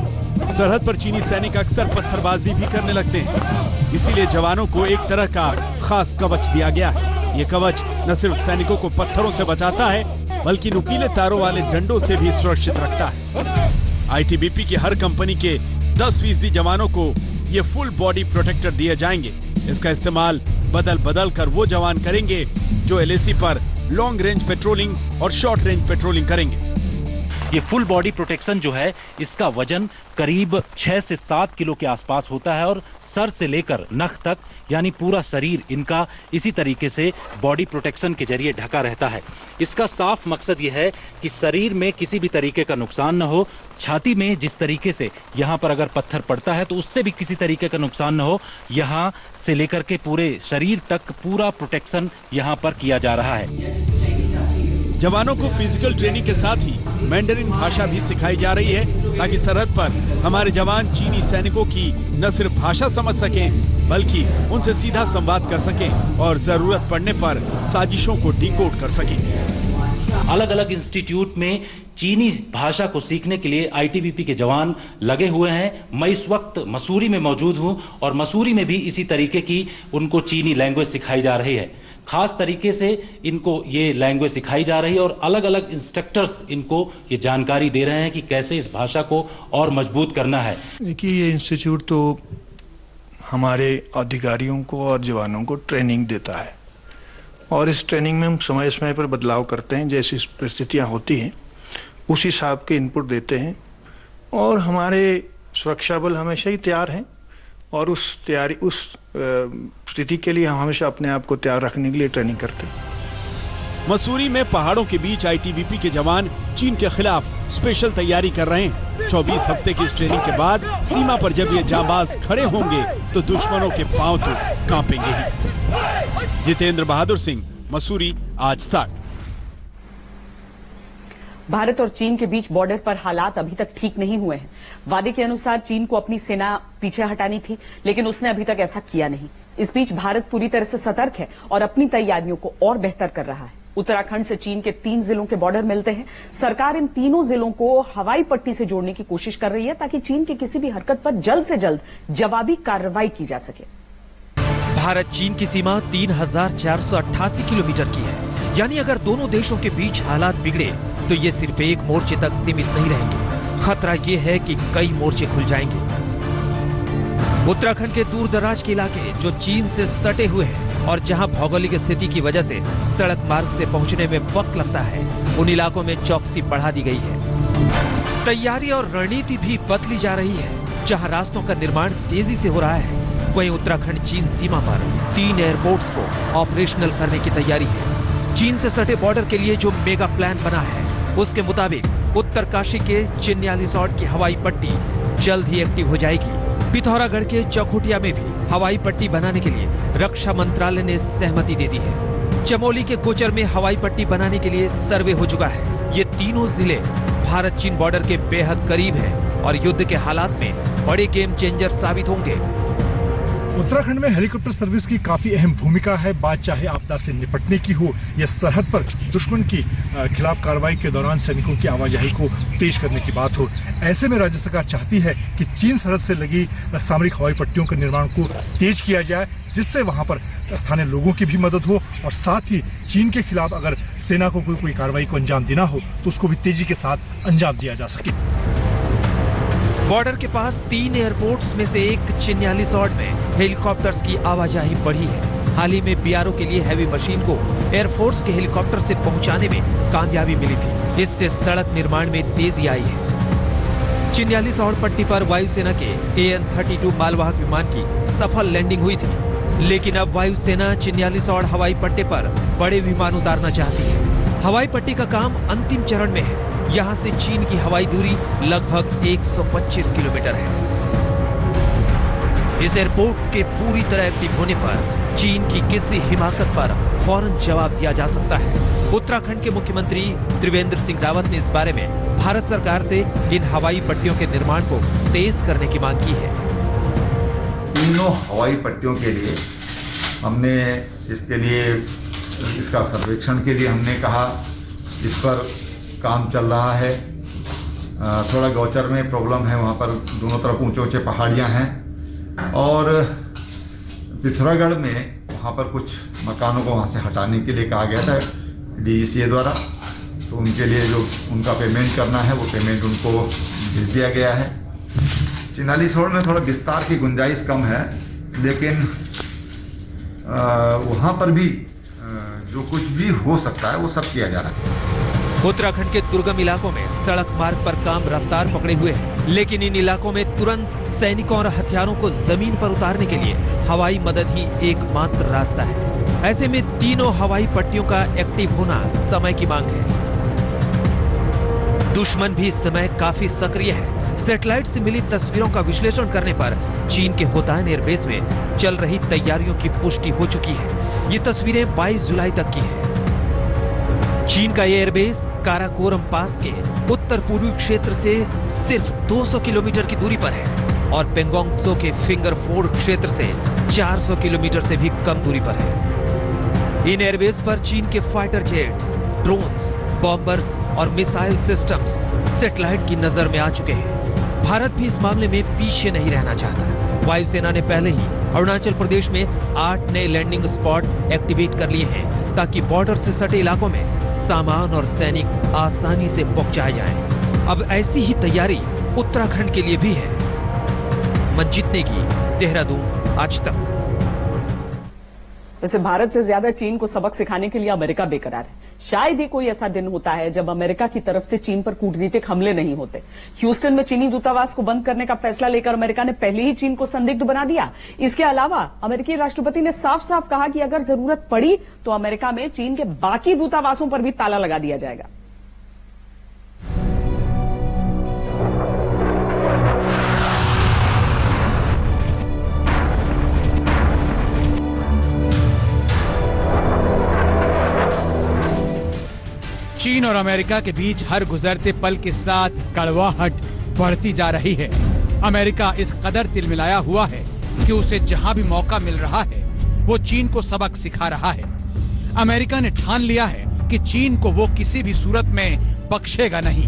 सरहद पर चीनी सैनिक अक्सर पत्थरबाजी भी करने लगते हैं, इसीलिए जवानों को एक तरह का खास कवच दिया गया है। ये कवच न सिर्फ सैनिकों को पत्थरों से बचाता है बल्कि नुकीले तारों वाले डंडों से भी सुरक्षित रखता है। आईटीबीपी की हर कंपनी के 10% जवानों को ये फुल बॉडी प्रोटेक्टर दिए जाएंगे। इसका इस्तेमाल बदल बदल कर वो जवान करेंगे जो एलएसी पर लॉन्ग रेंज पेट्रोलिंग और शॉर्ट रेंज पेट्रोलिंग करेंगे। ये फुल बॉडी प्रोटेक्शन जो है, इसका वजन करीब 6 से 7 किलो के आसपास होता है और सर से लेकर नख तक यानी पूरा शरीर इनका इसी तरीके से बॉडी प्रोटेक्शन के जरिए ढका रहता है। इसका साफ मकसद ये है कि शरीर में किसी भी तरीके का नुकसान न हो। छाती में जिस तरीके से यहाँ पर अगर पत्थर पड़ता है तो उससे भी किसी तरीके का नुकसान न हो। यहाँ से लेकर के पूरे शरीर तक पूरा प्रोटेक्शन यहाँ पर किया जा रहा है। जवानों को फिजिकल ट्रेनिंग के साथ ही मैंडरिन भाषा भी सिखाई जा रही है ताकि सरहद पर हमारे जवान चीनी सैनिकों की न सिर्फ भाषा समझ सकें बल्कि उनसे सीधा संवाद कर सकें और जरूरत पड़ने पर साजिशों को डिकोड कर सकें। अलग अलग इंस्टीट्यूट में चीनी भाषा को सीखने के लिए आईटीबीपी के जवान लगे हुए हैं। मैं इस वक्त मसूरी में मौजूद हूं और मसूरी में भी इसी तरीके की उनको चीनी लैंग्वेज सिखाई जा रही है। खास तरीके से इनको ये लैंग्वेज सिखाई जा रही है और अलग अलग इंस्ट्रक्टर्स इनको ये जानकारी दे रहे हैं कि कैसे इस भाषा को और मजबूत करना है। देखिए, ये इंस्टीट्यूट तो हमारे अधिकारियों को और जवानों को ट्रेनिंग देता है और इस ट्रेनिंग में हम समय समय पर बदलाव करते हैं। जैसी परिस्थितियाँ होती हैं उस हिसाब के इनपुट देते हैं और हमारे सुरक्षा बल हमेशा ही तैयार हैं और उस स्थिति के लिए हम हमेशा अपने आप को तैयार रखने के लिए ट्रेनिंग करते हैं। मसूरी में पहाड़ों के बीच आईटीबीपी के जवान चीन के खिलाफ स्पेशल तैयारी कर रहे हैं। 24 हफ्ते की इस ट्रेनिंग के बाद सीमा पर जब ये जांबाज खड़े होंगे तो दुश्मनों के पांव तो कांपेंगे ही। जितेंद्र बहादुर सिंह, मसूरी, आज तक। भारत और चीन के बीच बॉर्डर पर हालात अभी तक ठीक नहीं हुए हैं। वादे के अनुसार चीन को अपनी सेना पीछे हटानी थी, लेकिन उसने अभी तक ऐसा किया नहीं। इस बीच भारत पूरी तरह से सतर्क है और अपनी तैयारियों को और बेहतर कर रहा है। उत्तराखंड से चीन के 3 जिलों के बॉर्डर मिलते हैं। सरकार इन तीनों जिलों को हवाई पट्टी से जोड़ने की कोशिश कर रही है ताकि चीन की किसी भी हरकत पर जल्द से जल्द जवाबी कार्रवाई की जा सके। भारत चीन की सीमा 3,488 किलोमीटर की है, यानी अगर दोनों देशों के बीच हालात बिगड़े तो ये सिर्फ एक मोर्चे तक सीमित नहीं रहेंगे। खतरा ये है कि कई मोर्चे खुल जाएंगे। उत्तराखंड के दूर दराज के इलाके जो चीन से सटे हुए हैं और जहां भौगोलिक स्थिति की वजह से सड़क मार्ग से पहुंचने में वक्त लगता है, उन इलाकों में चौकसी बढ़ा दी गई है। तैयारी और रणनीति भी बदली जा रही है। जहां रास्तों का निर्माण तेजी से हो रहा है, वहीं उत्तराखंड चीन सीमा पर 3 एयरपोर्ट्स को ऑपरेशनल करने की तैयारी है। चीन से सटे बॉर्डर के लिए जो मेगा प्लान बना है उसके मुताबिक उत्तरकाशी के चिन्याल रिसोर्ट की हवाई पट्टी जल्द ही एक्टिव हो जाएगी। पिथौरागढ़ के चौखुटिया में भी हवाई पट्टी बनाने के लिए रक्षा मंत्रालय ने सहमति दे दी है। चमोली के गोचर में हवाई पट्टी बनाने के लिए सर्वे हो चुका है। ये तीनों जिले भारत चीन बॉर्डर के बेहद करीब हैं और युद्ध के हालात में बड़े गेम चेंजर साबित होंगे। उत्तराखंड में हेलीकॉप्टर सर्विस की काफी अहम भूमिका है। बात चाहे आपदा से निपटने की हो या सरहद पर दुश्मन की खिलाफ कार्रवाई के दौरान सैनिकों की आवाजाही को तेज करने की बात हो। ऐसे में राज्य सरकार चाहती है कि चीन सरहद से लगी सामरिक हवाई पट्टियों के निर्माण को तेज किया जाए, जिससे वहां पर स्थानीय लोगों की भी मदद हो और साथ ही चीन के खिलाफ अगर सेना को कोई कार्रवाई को अंजाम देना हो तो उसको भी तेजी के साथ अंजाम दिया जा सके। बॉर्डर के पास 3 एयरपोर्ट्स में से एक चिन्यालीसौड़ में हेलीकॉप्टर्स की आवाजाही बढ़ी है। हाल ही में बीआरओ के लिए हैवी मशीन को एयरफोर्स के हेलीकॉप्टर से पहुंचाने में कामयाबी मिली थी। इससे सड़क निर्माण में तेजी आई है। चिन्यालीसौड़ पट्टी पर वायुसेना के AN-32 मालवाहक विमान की सफल लैंडिंग हुई थी, लेकिन अब वायुसेना चिन्यालीसौड़ हवाई पट्टी पर बड़े विमान उतारना चाहती है। हवाई पट्टी का काम अंतिम चरण में है। यहाँ से चीन की हवाई दूरी लगभग 125 किलोमीटर है। इस एयरपोर्ट के पूरी तरह एक्टिव होने पर चीन की किसी हिमाकत पर फौरन जवाब दिया जा सकता है। उत्तराखंड के मुख्यमंत्री त्रिवेंद्र सिंह रावत ने इस बारे में भारत सरकार से इन हवाई पट्टियों के निर्माण को तेज करने की मांग की है। तीनों हवाई पट्टियों के लिए हमने इसका सर्वेक्षण के लिए हमने कहा, इस पर काम चल रहा है। थोड़ा गौचर में प्रॉब्लम है, वहाँ पर दोनों तरफ ऊंचे ऊंचे पहाड़ियाँ हैं और पिथौरागढ़ में वहाँ पर कुछ मकानों को वहाँ से हटाने के लिए कहा गया था DGCA द्वारा, तो उनके लिए जो उनका पेमेंट करना है वो पेमेंट उनको भेज दिया गया है। चिन्यालीसौड़ में थोड़ा विस्तार की गुंजाइश कम है, लेकिन वहाँ पर भी जो कुछ भी हो सकता है वो सब किया जा रहा है। उत्तराखंड के दुर्गम इलाकों में सड़क मार्ग पर काम रफ्तार पकड़े हुए है, लेकिन इन इलाकों में तुरंत सैनिकों और हथियारों को जमीन पर उतारने के लिए हवाई मदद ही एकमात्र रास्ता है। ऐसे में तीनों हवाई पट्टियों का एक्टिव होना समय की मांग है। दुश्मन भी इस समय काफी सक्रिय है। सैटेलाइट से मिली तस्वीरों का विश्लेषण करने पर चीन के होतान एयरबेस में चल रही तैयारियों की पुष्टि हो चुकी है। ये तस्वीरें 22 जुलाई तक की है। चीन का एयरबेस काराकोरम पास के उत्तर पूर्वी क्षेत्र से सिर्फ 200 किलोमीटर की दूरी पर है और पेंगोंग त्सो के फिंगर फोर्ड क्षेत्र से 400 किलोमीटर से भी कम दूरी पर है। इन एयरबेस पर चीन के फाइटर जेट्स, ड्रोन्स, बॉम्बर्स और मिसाइल सिस्टम्स सैटेलाइट की नजर में आ चुके हैं। भारत भी इस मामले में पीछे नहीं रहना चाहता। वायुसेना ने पहले ही अरुणाचल प्रदेश में 8 नए लैंडिंग स्पॉट एक्टिवेट कर लिए हैं ताकि बॉर्डर से सटे इलाकों में सामान और सैनिक आसानी से पहुंचाए जाएं। अब ऐसी ही तैयारी उत्तराखंड के लिए भी है। मंजीत नेगी, देहरादून, आज तक। वैसे भारत से ज्यादा चीन को सबक सिखाने के लिए अमेरिका बेकरार है। शायद ही कोई ऐसा दिन होता है जब अमेरिका की तरफ से चीन पर कूटनीतिक हमले नहीं होते। ह्यूस्टन में चीनी दूतावास को बंद करने का फैसला लेकर अमेरिका ने पहले ही चीन को संदिग्ध बना दिया। इसके अलावा अमेरिकी राष्ट्रपति ने साफ साफ कहा कि अगर जरूरत पड़ी तो अमेरिका में चीन के बाकी दूतावासों पर भी ताला लगा दिया जाएगा। चीन और अमेरिका के बीच हर गुजरते पल के साथ कड़वाहट बढ़ती जा रही है। अमेरिका इस कदर तिलमिलाया हुआ है कि उसे जहां भी मौका मिल रहा है वो चीन को सबक सिखा रहा है। अमेरिका ने ठान लिया है कि चीन को वो किसी भी सूरत में बख्शेगा नहीं।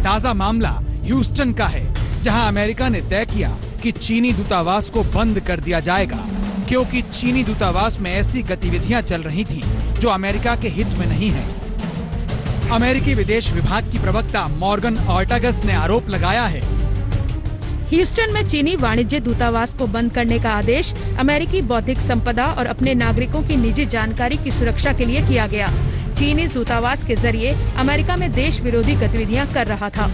ताजा मामला ह्यूस्टन का है, जहां अमेरिका ने तय किया कि चीनी दूतावास को बंद कर दिया जाएगा, क्योंकि चीनी दूतावास में ऐसी गतिविधियां चल रही थी जो अमेरिका के हित में नहीं है। अमेरिकी विदेश विभाग की प्रवक्ता मॉर्गन ऑर्टागस ने आरोप लगाया है, ह्यूस्टन में चीनी वाणिज्य दूतावास को बंद करने का आदेश अमेरिकी बौद्धिक संपदा और अपने नागरिकों की निजी जानकारी की सुरक्षा के लिए किया गया। चीन इस दूतावास के जरिए अमेरिका में देश विरोधी गतिविधियां कर रहा था।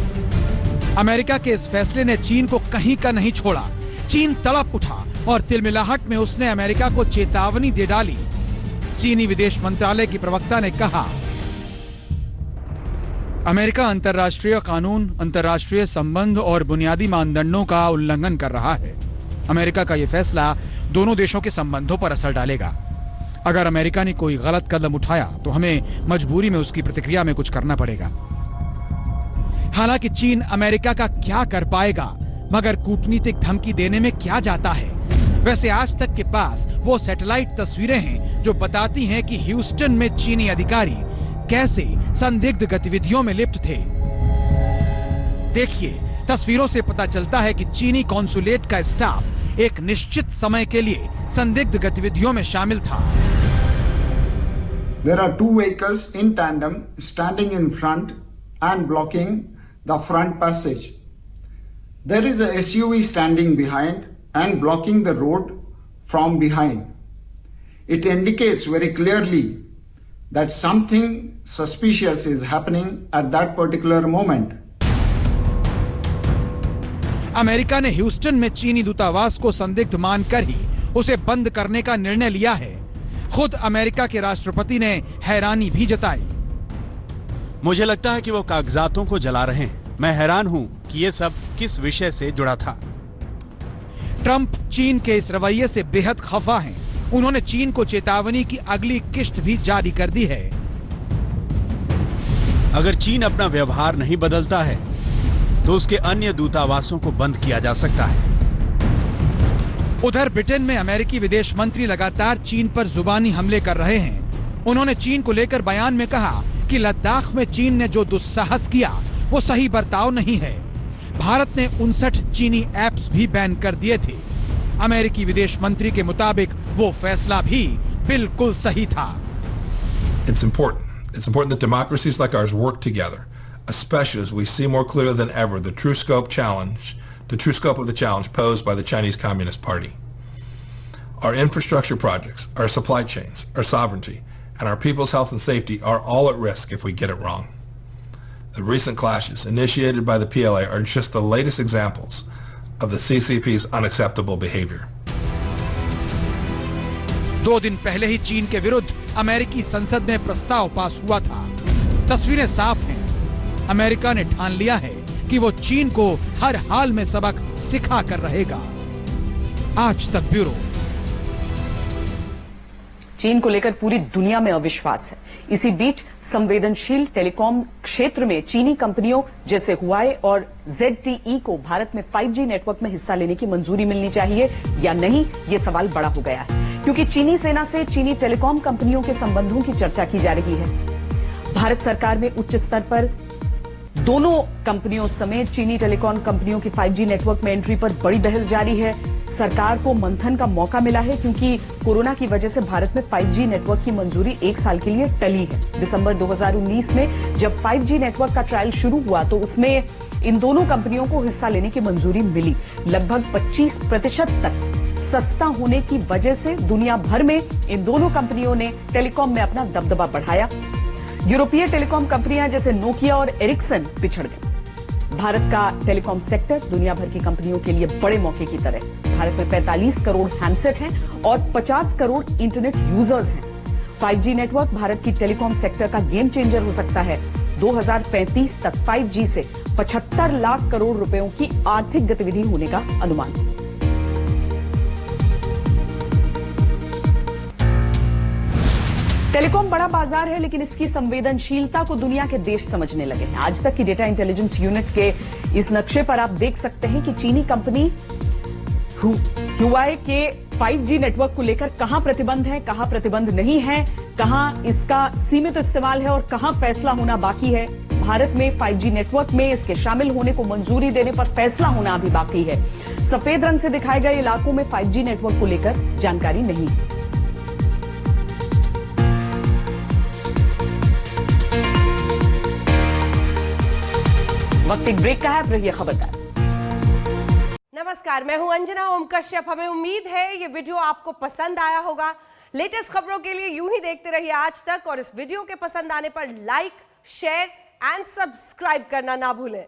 अमेरिका के इस फैसले ने चीन को कहीं का नहीं छोड़ा। चीन तड़प उठा और तिलमिलाहट में उसने अमेरिका को चेतावनी दे डाली। चीनी विदेश मंत्रालय की प्रवक्ता ने कहा, अमेरिका अंतर्राष्ट्रीय कानून, अंतर्राष्ट्रीय संबंध और बुनियादी मानदंडों का उल्लंघन कर रहा है। अमेरिका का यह फैसला दोनों देशों के संबंधों पर असर डालेगा। अगर अमेरिका ने कोई गलत कदम उठाया तो हमें मजबूरी में उसकी प्रतिक्रिया में कुछ करना पड़ेगा। हालांकि चीन अमेरिका का क्या कर पाएगा, मगर कूटनीतिक धमकी देने में क्या जाता है। वैसे आज तक के पास वो सैटेलाइट तस्वीरें हैं जो बताती हैं कि ह्यूस्टन में चीनी अधिकारी कैसे संदिग्ध गतिविधियों में लिप्त थे। देखिए, तस्वीरों से पता चलता है कि चीनी कॉन्सुलेट का स्टाफ एक निश्चित समय के लिए संदिग्ध गतिविधियों में शामिल था। There are two vehicles in tandem standing in front and blocking the front passage. There is a SUV standing behind and blocking the road from behind. It indicates very clearly that something suspicious is happening at that particular moment. America ने Houston में चीनी दूतावास को संदिग्ध मानकर ही उसे बंद करने का निर्णय लिया है। खुद अमेरिका के राष्ट्रपति ने हैरानी भी जताई। मुझे लगता है कि वो कागजातों को जला रहे हैं। मैं हैरान हूं कि ये सब किस विषय से जुड़ा था। ट्रंप चीन के इस रवैये से बेहद खफा हैं। उन्होंने चीन को चेतावनी की अगली किश्त भी जारी कर दी है। अगर चीन अपना व्यवहार नहीं बदलता है तो उसके अन्य दूतावासों को बंद किया जा सकता है। उधर ब्रिटेन में अमेरिकी विदेश मंत्री लगातार चीन पर जुबानी हमले कर रहे हैं। उन्होंने चीन को लेकर बयान में कहा कि लद्दाख में चीन ने जो दुस्साहस किया वो सही बर्ताव नहीं है। भारत ने 59 चीनी ऐप्स भी बैन कर दिए थे। अमेरिकी विदेश मंत्री के मुताबिक वो फैसला भी बिल्कुल सही था। It's important that democracies like ours work together, especially as we see more clearly than ever the true scope of the challenge posed by the Chinese Communist Party. Our infrastructure projects, our supply chains, our sovereignty, and our people's health and safety are all at risk if we get it wrong. The recent clashes initiated by the PLA are just the latest examples of the CCP's unacceptable behavior. 2 दिन पहले ही चीन के विरुद्ध अमेरिकी संसद में प्रस्ताव पास हुआ था। तस्वीरें साफ हैं। अमेरिका ने ठान लिया है कि वो चीन को हर हाल में सबक सिखा कर रहेगा। आज तक ब्यूरो। चीन को लेकर पूरी दुनिया में अविश्वास है। इसी बीच संवेदनशील टेलीकॉम क्षेत्र में चीनी कंपनियों जैसे हुआई और ZTE को भारत में 5G नेटवर्क में हिस्सा लेने की मंजूरी मिलनी चाहिए या नहीं, ये सवाल बड़ा हो गया है, क्योंकि चीनी सेना से चीनी टेलीकॉम कंपनियों के संबंधों की चर्चा की जा रही है। भारत सरकार में उच्च स्तर पर दोनों कंपनियों समेत चीनी टेलीकॉम कंपनियों की 5G नेटवर्क में एंट्री पर बड़ी बहस जारी है। सरकार को मंथन का मौका मिला है क्योंकि कोरोना की वजह से भारत में 5G नेटवर्क की मंजूरी 1 साल के लिए टली है। दिसंबर 2019 में जब 5G नेटवर्क का ट्रायल शुरू हुआ तो उसमें इन दोनों कंपनियों को हिस्सा लेने की मंजूरी मिली। लगभग 25% तक सस्ता होने की वजह से दुनिया भर में इन दोनों कंपनियों ने टेलीकॉम में अपना दबदबा बढ़ाया। यूरोपीय टेलीकॉम कंपनियां जैसे नोकिया और एरिक्सन पिछड़ गई। भारत का टेलीकॉम सेक्टर दुनिया भर की कंपनियों के लिए बड़े मौके की तरह। भारत में 45 करोड़ हैंडसेट हैं और 50 करोड़ इंटरनेट यूजर्स हैं। 5G नेटवर्क भारत की टेलीकॉम सेक्टर का गेम चेंजर हो सकता है। 2035 तक 5G से 75 लाख करोड़ रुपयों की आर्थिक गतिविधि होने का अनुमान है। टेलीकॉम बड़ा बाजार है, लेकिन इसकी संवेदनशीलता को दुनिया के देश समझने लगे हैं। आज तक की डेटा इंटेलिजेंस यूनिट के इस नक्शे पर आप देख सकते हैं कि चीनी कंपनी हुआई के 5G नेटवर्क को लेकर कहां प्रतिबंध है, कहां प्रतिबंध नहीं है, कहां इसका सीमित इस्तेमाल है और कहां फैसला होना बाकी है। भारत में 5G नेटवर्क में इसके शामिल होने को मंजूरी देने पर फैसला होना अभी बाकी है। सफेद रंग से दिखाए गए इलाकों में 5G नेटवर्क को लेकर जानकारी नहीं है। वक्त एक ब्रेक का है, अब रहिए खबरदार। नमस्कार, मैं हूं अंजना ओम कश्यप। हमें उम्मीद है ये वीडियो आपको पसंद आया होगा। लेटेस्ट खबरों के लिए यूं ही देखते रहिए आज तक, और इस वीडियो के पसंद आने पर लाइक, शेयर एंड सब्सक्राइब करना ना भूलें।